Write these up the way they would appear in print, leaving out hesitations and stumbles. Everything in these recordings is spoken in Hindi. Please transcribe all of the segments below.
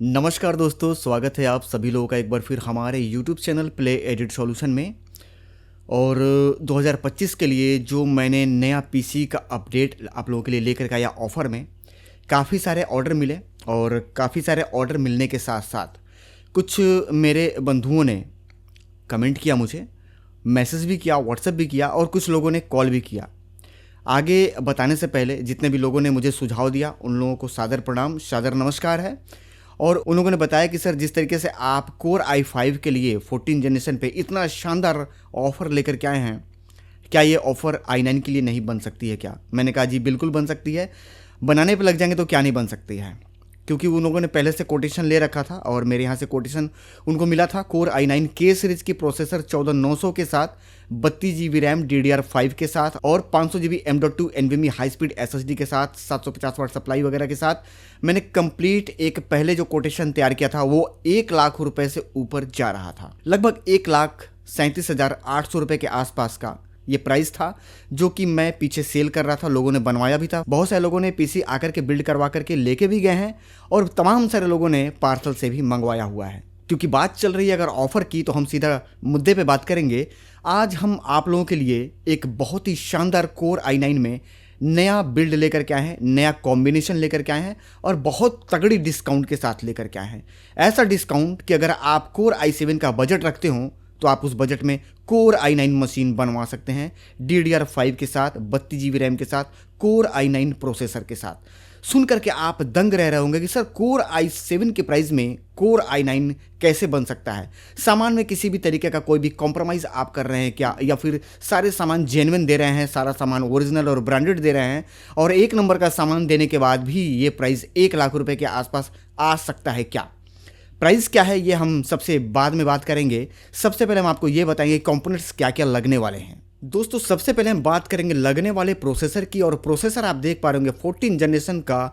नमस्कार दोस्तों, स्वागत है आप सभी लोगों का एक बार फिर हमारे YouTube channel play edit solution में। और 2025 के लिए जो मैंने नया पीसी का अपडेट आप लोगों के लिए लेकर के आया ऑफ़र में, काफ़ी सारे ऑर्डर मिले। और काफ़ी सारे ऑर्डर मिलने के साथ साथ कुछ मेरे बंधुओं ने कमेंट किया, मुझे मैसेज भी किया, व्हाट्सएप भी किया और कुछ लोगों ने कॉल भी किया। आगे बताने से पहले जितने भी लोगों ने मुझे सुझाव दिया उन लोगों को सादर प्रणाम, सादर नमस्कार है। और उन लोगों ने बताया कि सर, जिस तरीके से आप कोर i5 के लिए 14 जनरेशन पे इतना शानदार ऑफ़र लेकर के आए हैं, क्या ये ऑफ़र i9 के लिए नहीं बन सकती है क्या? मैंने कहा जी बिल्कुल बन सकती है, बनाने पे लग जाएंगे तो क्या नहीं बन सकती है। क्योंकि उन लोगों ने पहले से कोटेशन ले रखा था और मेरे यहाँ से कोटेशन उनको मिला था। कोर i9 के सीरीज की प्रोसेसर 14900 के साथ, 32 GB रैम DDR5 के साथ और 500 GB M.2 NVMe high speed SSD के साथ, 750 वाट सप्लाई वगैरह के साथ मैंने कंप्लीट एक पहले जो कोटेशन तैयार किया था वो 1 लाख रुपए से ऊपर जा रहा था। लगभग 1,37,800 रुपये के आसपास का ये प्राइस था, जो कि मैं पीछे सेल कर रहा था। लोगों ने बनवाया भी था, बहुत सारे लोगों ने पीसी आकर के बिल्ड करवा करके लेके भी गए हैं और तमाम सारे लोगों ने पार्सल से भी मंगवाया हुआ है। क्योंकि बात चल रही है अगर ऑफ़र की, तो हम सीधा मुद्दे पे बात करेंगे। आज हम आप लोगों के लिए एक बहुत ही शानदार कोर i9 में नया बिल्ड लेकर के आए हैं, नया कॉम्बिनेशन लेकर के आए हैं और बहुत तगड़ी डिस्काउंट के साथ लेकर के आए हैं। ऐसा डिस्काउंट कि अगर आप कोर i7 का बजट रखते हो तो आप उस बजट में कोर i9 मशीन बनवा सकते हैं, DDR5 के साथ, 32 GB रैम के साथ, कोर i9 प्रोसेसर के साथ। सुन करके आप दंग रह रहे होंगे कि सर, कोर i7 के प्राइस में कोर i9 कैसे बन सकता है? सामान में किसी भी तरीके का कोई भी कॉम्प्रोमाइज़ आप कर रहे हैं क्या, या फिर सारे सामान जेन्युइन दे रहे हैं, सारा सामान ओरिजिनल और ब्रांडेड दे रहे हैं और एक नंबर का सामान देने के बाद भी ये प्राइस 1 लाख रुपए के आसपास आ सकता है क्या? प्राइस क्या है ये हम सबसे बाद में बात करेंगे। सबसे पहले हम आपको ये बताएंगे कंपोनेंट्स क्या क्या लगने वाले हैं। दोस्तों, सबसे पहले हम बात करेंगे लगने वाले प्रोसेसर की। और प्रोसेसर आप देख पा रहे होंगे 14 जनरेशन का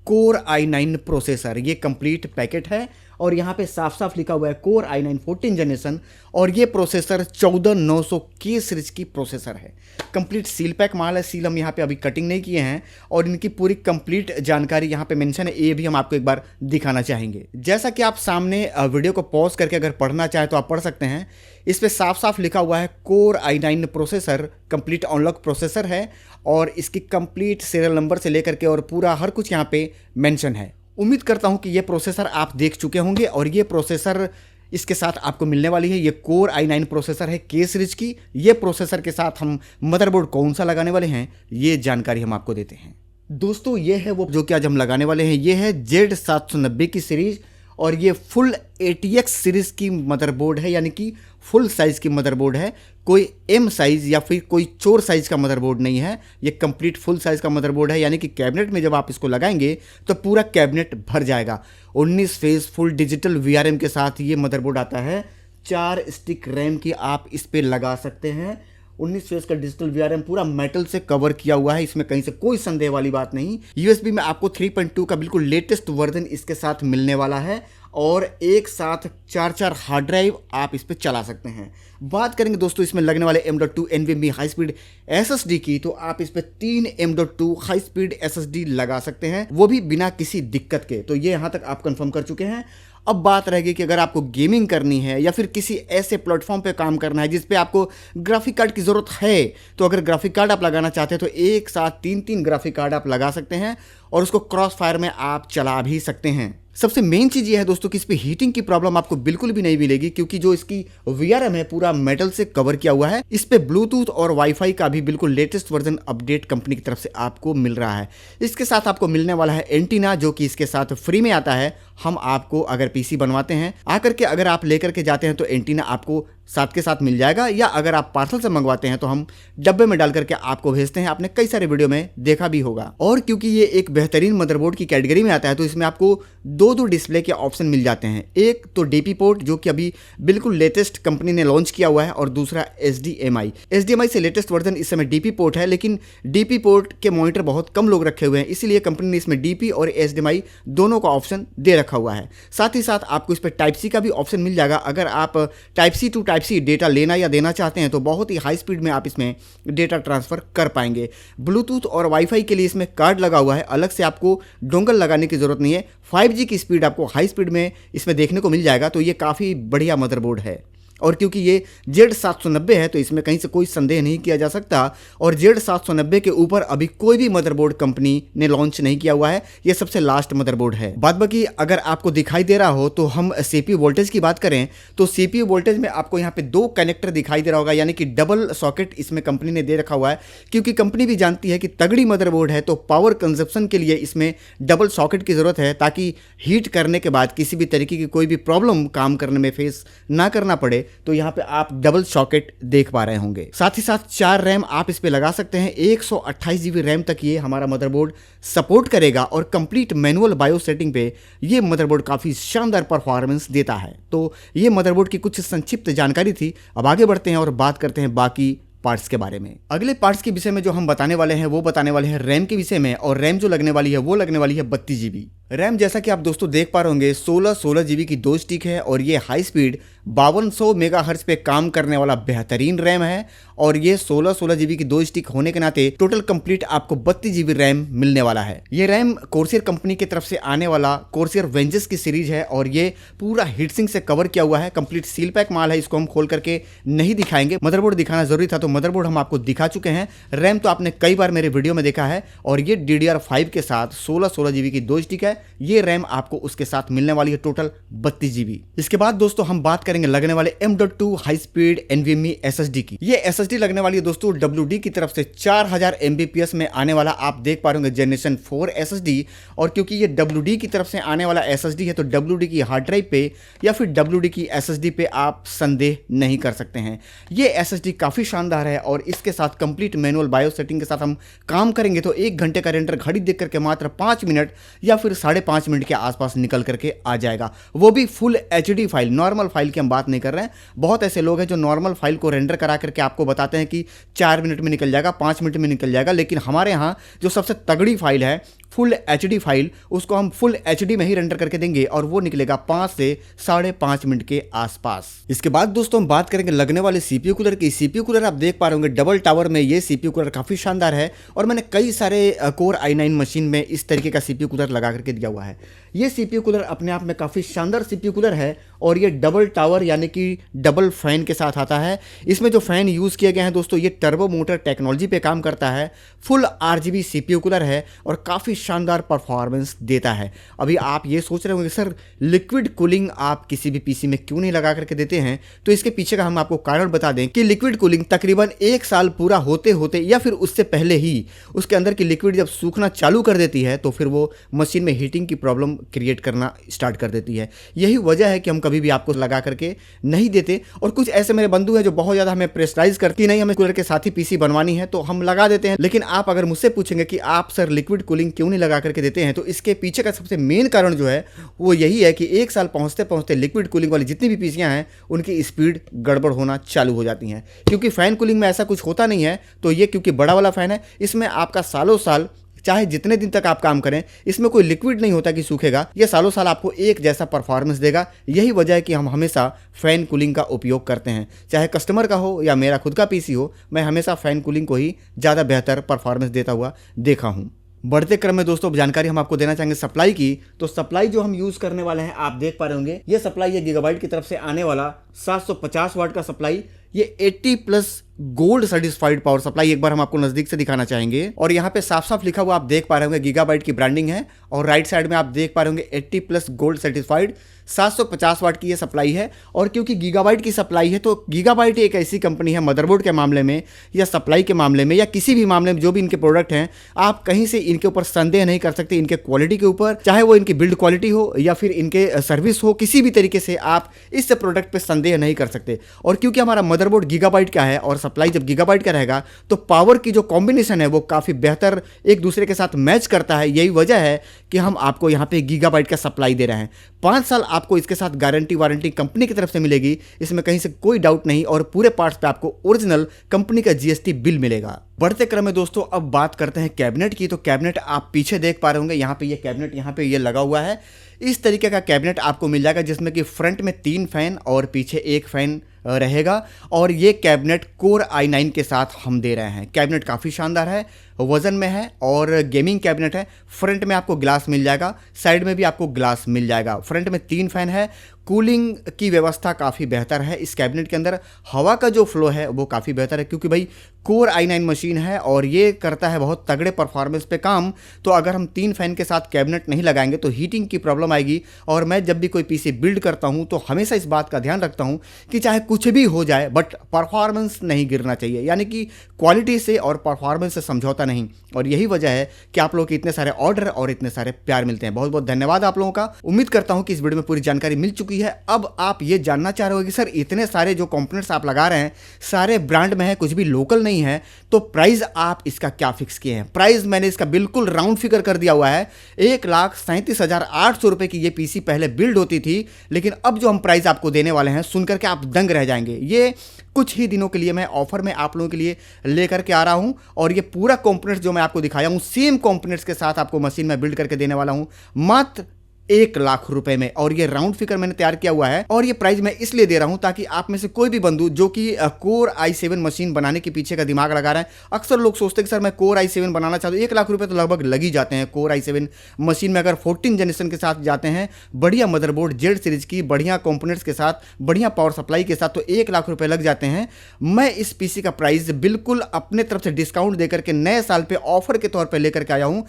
कोर i9 प्रोसेसर, ये कंप्लीट पैकेट है और यहाँ पे साफ साफ लिखा हुआ है कोर i9 14 जनरेशन। और ये प्रोसेसर 14900 के सीरीज की प्रोसेसर है। कंप्लीट सील पैक माल है, सील हम यहाँ पे अभी कटिंग नहीं किए हैं और इनकी पूरी कंप्लीट जानकारी यहाँ पे मेंशन है, ये भी हम आपको एक बार दिखाना चाहेंगे। जैसा कि आप सामने वीडियो को पॉज करके अगर पढ़ना चाहें तो आप पढ़ सकते हैं। इस पे साफ साफ लिखा हुआ है core i9 processor complete unlock processor है और इसकी कंप्लीट सीरियल नंबर से लेकर के और पूरा हर कुछ यहाँ पे मेंशन है। उम्मीद करता हूँ कि ये प्रोसेसर आप देख चुके होंगे और ये प्रोसेसर इसके साथ आपको मिलने वाली है। ये कोर i9 प्रोसेसर है के सीरीज की। ये प्रोसेसर के साथ हम मदरबोर्ड कौन सा लगाने वाले हैं ये जानकारी हम आपको देते हैं। दोस्तों, ये है वो जो कि आज हम लगाने वाले हैं। ये है Z790 की सीरीज और ये फुल ATX सीरीज की मदरबोर्ड है, यानी कि फुल साइज़ की मदरबोर्ड है। कोई M साइज़ या फिर कोई चोर साइज़ का मदरबोर्ड नहीं है, ये कंप्लीट फुल साइज़ का मदरबोर्ड है। यानी कि कैबिनेट में जब आप इसको लगाएंगे तो पूरा कैबिनेट भर जाएगा। 19 फेज फुल डिजिटल VRM के साथ ये मदरबोर्ड आता है। 4 स्टिक रैम की आप इस पर लगा सकते हैं। 19 फेज का डिजिटल VRM पूरा मेटल से कवर किया हुआ है, इसमें कहीं से कोई संदेह वाली बात नहीं। USB में आपको 3.2 का बिल्कुल लेटेस्ट वर्जन इसके साथ मिलने वाला है और एक साथ 4 हार्ड ड्राइव आप इस पर चला सकते हैं। बात करेंगे दोस्तों इसमें लगने वाले M.2 NVMe high speed SSD की, तो आप इस पर 3 M.2 हाई स्पीड SSD लगा सकते हैं, वो भी बिना किसी दिक्कत के। तो ये यहाँ तक आप कंफर्म कर चुके हैं। अब बात रहेगी कि अगर आपको गेमिंग करनी है या फिर किसी ऐसे प्लेटफॉर्म पे काम करना है जिस पे आपको ग्राफिक कार्ड की ज़रूरत है, तो अगर ग्राफिक कार्ड आप लगाना चाहते हैं तो एक साथ 3 ग्राफिक कार्ड आप लगा सकते हैं और उसको क्रॉस फायर में आप चला भी सकते हैं। सबसे मेन चीज़ ये है दोस्तों कि इस पे हीटिंग की प्रॉब्लम आपको बिल्कुल भी नहीं मिलेगी, क्योंकि जो इसकी VRM है पूरा मेटल से कवर किया हुआ है। इस पे ब्लूटूथ और वाईफाई का भी बिल्कुल लेटेस्ट वर्जन अपडेट कंपनी की तरफ से आपको मिल रहा है। इसके साथ आपको मिलने वाला है एंटीना, जो कि इसके साथ फ्री में आता है। हम आपको अगर पीसी बनवाते हैं आकर के अगर आप लेकर के जाते हैं तो एंटीना आपको साथ के साथ मिल जाएगा, या अगर आप पार्सल से मंगवाते हैं तो हम डब्बे में डाल करके आपको भेजते हैं। आपने कई सारे वीडियो में देखा भी होगा। और क्योंकि ये एक बेहतरीन मदरबोर्ड की कैटेगरी में आता है तो इसमें आपको दो डिस्प्ले के ऑप्शन मिल जाते हैं। एक तो डीपी पोर्ट, जो कि अभी बिल्कुल लेटेस्ट कंपनी ने लॉन्च किया हुआ है, और दूसरा HDMI से लेटेस्ट वर्जन इस समय डीपी पोर्ट है, लेकिन डीपी पोर्ट के मॉनिटर बहुत कम लोग रखे हुए हैं, इसीलिए कंपनी ने इसमें डीपी और HDMI दोनों का ऑप्शन दे रखा हुआ है। साथ ही साथ आपको इस पर टाइप सी का भी ऑप्शन मिल जाएगा। अगर आप type C to type C data लेना या देना चाहते हैं तो बहुत ही हाई स्पीड में आप इसमें डेटा ट्रांसफ़र कर पाएंगे। ब्लूटूथ और वाईफाई के लिए इसमें कार्ड लगा हुआ है, अलग से आपको डोंगल लगाने की ज़रूरत नहीं है। 5G की स्पीड आपको हाई स्पीड में इसमें देखने को मिल जाएगा, तो ये काफ़ी बढ़िया मदरबोर्ड है। और क्योंकि ये Z790 है तो इसमें कहीं से कोई संदेह नहीं किया जा सकता। और Z790 के ऊपर अभी कोई भी मदरबोर्ड कंपनी ने लॉन्च नहीं किया हुआ है, ये सबसे लास्ट मदरबोर्ड है। बाद बाकी अगर आपको दिखाई दे रहा हो तो हम CPU वोल्टेज की बात करें तो CPU वोल्टेज में आपको यहाँ पे 2 कनेक्टर दिखाई दे रहा होगा, यानी कि डबल सॉकेट इसमें कंपनी ने दे रखा हुआ है, क्योंकि कंपनी भी जानती है कि तगड़ी मदरबोर्ड है तो पावर कंजप्शन के लिए इसमें डबल सॉकेट की जरूरत है, ताकि हीट करने के बाद किसी भी तरीके की कोई भी प्रॉब्लम काम करने में फेस ना करना पड़े। तो यहाँ पे आप डबल सॉकेट देख पा रहे होंगे। साथ ही साथ 4 रैम आप इस पे लगा सकते हैं। 128 GB रैम तक ये हमारा मदरबोर्ड सपोर्ट करेगा और कंप्लीट मैनुअल बायो सेटिंग पे ये मदरबोर्ड काफी शानदार परफॉर्मेंस देता है। तो ये मदरबोर्ड की कुछ संक्षिप्त जानकारी थी। अब आगे बढ़ते हैं और बात करते हैं बाकी पार्ट्स के बारे में। अगले पार्ट्स के विषय में जो हम बताने वाले हैं वो बताने वाले हैं रैम के विषय में, और रैम जो लगने वाली है वो लगने वाली है 32 GB रैम। जैसा कि आप दोस्तों देख पा रहे होंगे 16 GB की 2 स्टिक है और ये हाई स्पीड 5200 मेगाहर्ट्ज पे काम करने वाला बेहतरीन रैम है। और ये 16 GB की 2 स्टिक होने के नाते टोटल कंप्लीट आपको 32 GB रैम मिलने वाला है। ये रैम कोर्सियर कंपनी की तरफ से आने वाला कोर्सियर वेंजस की सीरीज है और ये पूरा हीटसिंक से कवर किया हुआ है। कंप्लीट सील पैक माल है, इसको हम खोल करके नहीं दिखाएंगे, मदरबोर्ड दिखाना जरूरी था तो मदरबोर्ड हम आपको दिखा चुके हैं। रैम तो आपने कई बार मेरे वीडियो में देखा है और ये DDR5 के साथ 16 GB की 2 स्टिक है। ये रैम आपको उसके साथ मिलने वाली है टोटल 32 GB। इसके बाद दोस्तों हम बात करेंगे लगने वाले M.2 high speed NVMe SSD की। ये SSD लगने वाली है दोस्तों WD की तरफ से 4000 Mbps में आने वाला, आप देख पा रहे होंगे जनरेशन 4 SSD। और क्योंकि ये WD की तरफ से आने वाला SSD है तो WD की हार्ड ड्राइव पे या फिर WD की SSD पे आप संदेह नहीं कर सकते हैं। ये SSD काफी शानदार है और इसके साथ कंप्लीट मैनुअल बायो सेटिंग के साथ हम काम करेंगे तो 1 घंटे का रेंडर घड़ी देख करके मात्र 5 मिनट या फिर 5.5 मिनट के आसपास निकल करके आ जाएगा। वो भी full HD file, normal file की हम बात नहीं कर रहे हैं। बहुत ऐसे लोग हैं जो नॉर्मल फाइल को रेंडर करा करके आपको बताते हैं कि 4 मिनट में निकल जाएगा, 5 मिनट में निकल जाएगा, लेकिन हमारे यहाँ जो सबसे तगड़ी फाइल है फुल HD फाइल, उसको हम फुल HD में ही रेंडर करके देंगे और वो निकलेगा 5 से 5.5 मिनट के आसपास। इसके बाद दोस्तों हम बात करेंगे लगने वाले CPU कूलर की। CPU कूलर आप देख पा रहे होंगे डबल टावर में ये CPU कूलर काफी शानदार है और मैंने कई सारे कोर i9 मशीन में इस तरीके का CPU कूलर लगा करके दिया हुआ है। ये CPU कूलर अपने आप में काफी शानदार CPU कूलर है और ये डबल टावर यानी कि डबल फैन के साथ आता है। इसमें जो फैन यूज किए गए हैं दोस्तों ये टर्बो मोटर टेक्नोलॉजी पे काम करता है। फुल RGB CPU कूलर है और काफी शानदार परफॉर्मेंस देता है। अभी आप ये सोच रहे होंगे सर लिक्विड कूलिंग आप किसी भी पीसी में क्यों नहीं लगा करके देते हैं, तो इसके पीछे का हम आपको कारण बता दें कि लिक्विड कूलिंग तकरीबन 1 साल पूरा होते होते या फिर उससे पहले ही उसके अंदर की लिक्विड जब सूखना चालू कर देती है तो फिर वो मशीन में हीटिंग की प्रॉब्लम क्रिएट करना स्टार्ट कर देती है। यही वजह है कि हम कभी भी आपको लगा करके नहीं देते। और कुछ ऐसे मेरे बंधु हैं जो बहुत ज़्यादा हमें प्रेशराइज करती नहीं, हमें कूलर के साथ ही पीसी बनवानी है तो हम लगा देते हैं। लेकिन आप अगर मुझसे पूछेंगे कि आप सर लिक्विड कूलिंग क्यों नहीं लगा करके देते हैं, तो इसके पीछे का सबसे मेन कारण जो है वो यही है कि 1 साल पहुंचते पहुंचते लिक्विड कूलिंग वाली जितनी भी पीसियां हैं उनकी स्पीड गड़बड़ होना चालू हो जाती हैं। क्योंकि फैन कूलिंग में ऐसा कुछ होता नहीं है, तो ये क्योंकि बड़ा वाला फैन है इसमें आपका सालों साल चाहे जितने दिन तक आप काम करें इसमें कोई लिक्विड नहीं होता कि सूखेगा, ये सालों साल आपको एक जैसा परफॉर्मेंस देगा। यही वजह है कि हम हमेशा फैन कूलिंग का उपयोग करते हैं, चाहे कस्टमर का हो या मेरा खुद का पीसी हो, मैं हमेशा फैन कूलिंग को ही ज़्यादा बेहतर परफॉर्मेंस देता हुआ देखा हूँ। बढ़ते क्रम में दोस्तों जानकारी हम आपको देना चाहेंगे सप्लाई की। तो सप्लाई जो हम यूज़ करने वाले हैं आप देख पा रहे होंगे ये सप्लाई है गीगाबाइट की तरफ से आने वाला 750 वाट का सप्लाई। ये 80+ गोल्ड सर्टिफाइड पावर सप्लाई एक बार हम आपको नजदीक से दिखाना चाहेंगे और यहाँ पे साफ साफ लिखा हुआ आप देख पा रहे होंगे गीगाबाइट की ब्रांडिंग है और राइट साइड में आप देख पा रहे होंगे 80+ गोल्ड सर्टिफाइड 750 वाट की ये सप्लाई है। और क्योंकि गीगाबाइट की सप्लाई है तो गीगाबाइट एक ऐसी कंपनी है मदरबोर्ड के मामले में या सप्लाई के मामले में या किसी भी मामले में जो भी इनके प्रोडक्ट हैं आप कहीं से इनके ऊपर संदेह नहीं कर सकते। इनके क्वालिटी के ऊपर, चाहे वो इनकी बिल्ड क्वालिटी हो या फिर इनके सर्विस हो, किसी भी तरीके से आप इस प्रोडक्ट पर संदेह नहीं कर सकते। और क्योंकि हमारा मदरबोर्ड गीगाबाइट का है और सप्लाई जब गीगाबाइट का रहेगा तो पावर की जो कॉम्बिनेशन है वो काफ़ी बेहतर एक दूसरे के साथ मैच करता है। यही वजह है कि हम आपको यहाँ पे गीगाबाइट का सप्लाई दे रहे हैं। 5 साल आपको इसके साथ गारंटी वारंटी कंपनी की तरफ से मिलेगी, इसमें कहीं से कोई डाउट नहीं। और पूरे पार्ट्स पे आपको ओरिजिनल कंपनी का GST बिल मिलेगा। बढ़ते क्रम में दोस्तों अब बात करते हैं कैबिनेट की। तो कैबिनेट आप पीछे देख पा रहे होंगे, यहाँ पे ये कैबिनेट यहाँ पे ये लगा हुआ है। इस तरीके का कैबिनेट आपको मिल जाएगा जिसमें कि फ्रंट में 3 फैन और पीछे 1 फैन रहेगा। और ये कैबिनेट कोर i9 के साथ हम दे रहे हैं। कैबिनेट काफ़ी शानदार है, वजन में है और गेमिंग कैबिनेट है। फ्रंट में आपको ग्लास मिल जाएगा, साइड में भी आपको ग्लास मिल जाएगा। फ्रंट में 3 फैन है, कूलिंग की व्यवस्था काफ़ी बेहतर है इस कैबिनेट के अंदर। हवा का जो फ्लो है वो काफ़ी बेहतर है, क्योंकि भाई कोर i9 मशीन है और ये करता है बहुत तगड़े परफॉर्मेंस पे काम। तो अगर हम 3 फैन के साथ कैबिनेट नहीं लगाएंगे तो हीटिंग की प्रॉब्लम आएगी। और मैं जब भी कोई पीसी बिल्ड करता हूँ तो हमेशा इस बात का ध्यान रखता हूँ कि चाहे कुछ भी हो जाए बट परफॉर्मेंस नहीं गिरना चाहिए, यानी कि क्वालिटी से और परफॉर्मेंस से समझौता नहीं। और यही वजह है कि आप लोगों के इतने सारे ऑर्डर और इतने सारे प्यार मिलते हैं। बहुत बहुत धन्यवाद आप लोगों का। उम्मीद करता हूं कि इस वीडियो में पूरी जानकारी मिल चुकी है। अब आप ये जानना चाह रहे हो कि सर इतने सारे जो कंपोनेंट्स आप लगा रहे हैं सारे ब्रांड में है, कुछ भी लोकल नहीं है, तो प्राइस आप इसका क्या फिक्स किए हैं? प्राइस मैंने इसका बिल्कुल राउंड फिगर कर दिया हुआ है। 1,37,800 रुपए की ये पीसी पहले बिल्ड होती थी, लेकिन अब जो हम प्राइस आपको देने वाले हैं सुनकर के आप दंग रह जाएंगे। ये कुछ ही दिनों के लिए मैं ऑफर में आप लोगों के लिए लेकर के आ रहा हूं और ये पूरा कंपोनेंट्स जो मैं आपको दिखाया हूं सेम कंपोनेंट्स के साथ आपको मशीन में बिल्ड करके देने वाला हूं मात्र 1,00,000 रुपए में। और ये राउंड फिगर मैंने तैयार किया हुआ है और ये प्राइस मैं इसलिए दे रहा हूं ताकि आप में से कोई भी बंधु जो कि कोर i7 मशीन बनाने के पीछे का दिमाग लगा रहे हैं। अक्सर लोग सोचते हैं कि सर मैं कोर i7 बनाना चाहता हूं, 1,00,000 रुपए तो लगभग लग ही जाते हैं कोर i7 मशीन में। अगर 14 जनरेशन के साथ जाते हैं, बढ़िया मदरबोर्ड जेड सीरीज की, बढ़िया कंपोनेंट्स के साथ, बढ़िया पावर सप्लाई के साथ, तो 1,00,000 रुपए लग जाते हैं। मैं इस पीसी का प्राइस बिल्कुल अपने तरफ से डिस्काउंट देकर के नए साल पे ऑफर के तौर पर लेकर के आया हूं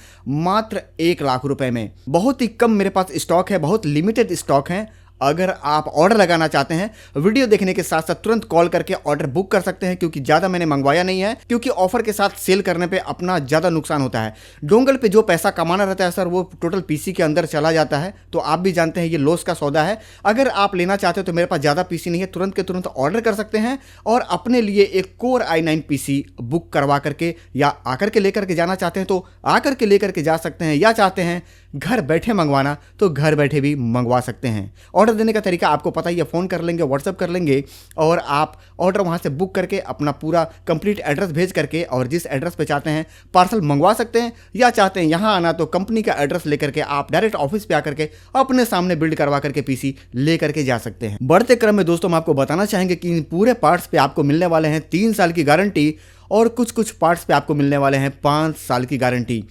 मात्र 1,00,000 रुपए में। बहुत ही कम मेरे पास स्टॉक है, बहुत लिमिटेड स्टॉक है। अगर आप ऑर्डर लगाना चाहते हैं, वीडियो देखने के साथ साथ तुरंत कॉल करके ऑर्डर बुक कर सकते हैं, क्योंकि ज़्यादा मैंने मंगवाया नहीं है, क्योंकि ऑफर के साथ सेल करने पे अपना ज़्यादा नुकसान होता है। डोंगल पे जो पैसा कमाना रहता है सर वो टोटल पीसी के अंदर चला जाता है, तो आप भी जानते हैं ये लॉस का सौदा है। अगर आप लेना चाहते हो तो मेरे पास ज़्यादा पीसी नहीं है, तुरंत के तुरंत ऑर्डर कर सकते हैं और अपने लिए एक कोर i9 पीसी बुक करवा करके या आकर के लेकर के जाना चाहते हैं तो आकर के लेकर के जा सकते हैं, या चाहते हैं घर बैठे मंगवाना तो घर बैठे भी मंगवा सकते हैं। ऑर्डर देने का तरीका आपको पता ही है, फ़ोन कर लेंगे, व्हाट्सएप कर लेंगे और आप ऑर्डर वहां से बुक करके अपना पूरा कंप्लीट एड्रेस भेज करके और जिस एड्रेस पे चाहते हैं पार्सल मंगवा सकते हैं, या चाहते हैं यहां आना तो कंपनी का एड्रेस लेकर के आप डायरेक्ट ऑफिस पे आकर के अपने सामने बिल्ड करवा करके पीसी लेकर के जा सकते हैं। बढ़ते क्रम में दोस्तों हम आपको बताना चाहेंगे कि इन पूरे पार्ट्स पे आपको मिलने वाले हैं 3 साल की गारंटी और कुछ कुछ पार्ट्स पे आपको मिलने वाले हैं 5 साल की गारंटी।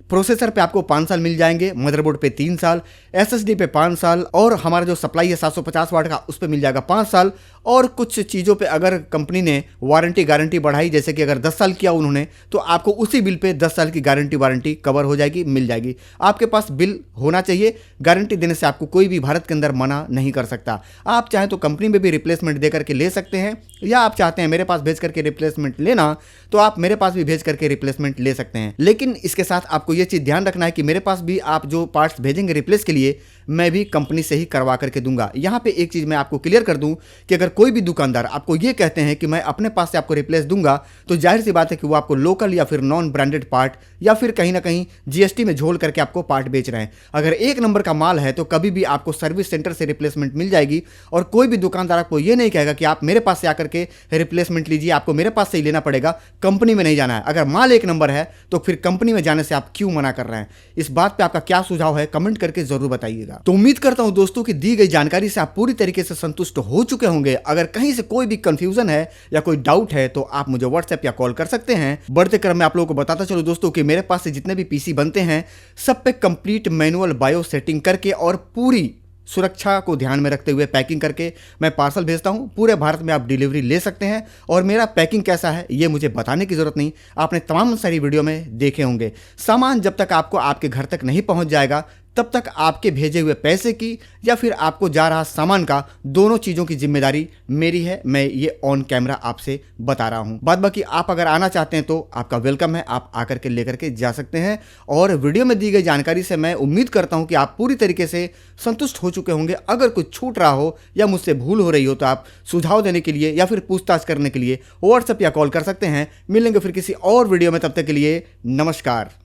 प्रोसेसर पे आपको 5 साल मिल जाएंगे, मदरबोर्ड पे 3 साल, एसएसडी पे 5 साल और हमारा जो सप्लाई है 750 वाट का उस पे मिल जाएगा 5 साल। और कुछ चीज़ों पे अगर कंपनी ने वारंटी गारंटी बढ़ाई, जैसे कि अगर 10 साल किया उन्होंने, तो आपको उसी बिल पे 10 साल की गारंटी वारंटी कवर हो जाएगी, मिल जाएगी। आपके पास बिल होना चाहिए, गारंटी देने से आपको कोई भी भारत के अंदर मना नहीं कर सकता। आप चाहें तो कंपनी में भी रिप्लेसमेंट दे करके ले सकते हैं, या आप चाहते हैं मेरे पास भेज करके रिप्लेसमेंट लेना तो आप मेरे पास भी भेज करके रिप्लेसमेंट ले सकते हैं। लेकिन इसके साथ आपको ये चीज़ ध्यान रखना है कि मेरे पास भी आप जो पार्ट्स भेजेंगे रिप्लेस के लिए मैं भी कंपनी से ही करवा करके दूंगा। यहाँ पे एक चीज़ मैं आपको क्लियर कर दूं कि अगर कोई भी दुकानदार आपको ये कहते हैं कि मैं अपने पास से आपको रिप्लेस दूंगा, तो जाहिर सी बात है कि वो आपको लोकल या फिर नॉन ब्रांडेड पार्ट या फिर कहीं ना कहीं जीएसटी में झोल करके आपको पार्ट बेच रहे हैं। अगर 1 नंबर का माल है तो कभी भी आपको सर्विस सेंटर से रिप्लेसमेंट मिल जाएगी और कोई भी दुकानदार आपको ये नहीं कहेगा कि आप मेरे पास से आकर के रिप्लेसमेंट लीजिए, आपको मेरे पास से ही लेना पड़ेगा, कंपनी में नहीं जाना है। अगर माल 1 नंबर है तो फिर कंपनी में जाने से आप क्यों मना कर रहे हैं? इस बात पे आपका क्या सुझाव है कमेंट करके जरूर बताइएगा। तो उम्मीद करता हूं दोस्तों कि दी गई जानकारी से आप पूरी तरीके से संतुष्ट हो चुके होंगे। अगर कहीं से कोई भी कंफ्यूजन है या कोई डाउट है तो आप मुझे व्हाट्सएप या कॉल कर सकते हैं। बढ़ते क्रम में आप लोगों को बताता चलो दोस्तों कि मेरे पास से जितने भी पीसी बनते हैं सब पे कंप्लीट मैनुअल बायो सेटिंग करके और पूरी सुरक्षा को ध्यान में रखते हुए पैकिंग करके मैं पार्सल भेजता हूं। पूरे भारत में आप डिलीवरी ले सकते हैं और मेरा पैकिंग कैसा है ये मुझे बताने की जरूरत नहीं, आपने तमाम सारी वीडियो में देखे होंगे। सामान जब तक आपको आपके घर तक नहीं पहुंच जाएगा तब तक आपके भेजे हुए पैसे की या फिर आपको जा रहा सामान का, दोनों चीज़ों की जिम्मेदारी मेरी है। मैं ये ऑन कैमरा आपसे बता रहा हूं। बाद बाकी आप अगर आना चाहते हैं तो आपका वेलकम है, आप आकर के लेकर के जा सकते हैं। और वीडियो में दी गई जानकारी से मैं उम्मीद करता हूं कि आप पूरी तरीके से संतुष्ट हो चुके होंगे। अगर कुछ छूट रहा हो या मुझसे भूल हो रही हो तो आप सुझाव देने के लिए या फिर पूछताछ करने के लिए व्हाट्सएप या कॉल कर सकते हैं। मिलेंगे फिर किसी और वीडियो में, तब तक के लिए नमस्कार।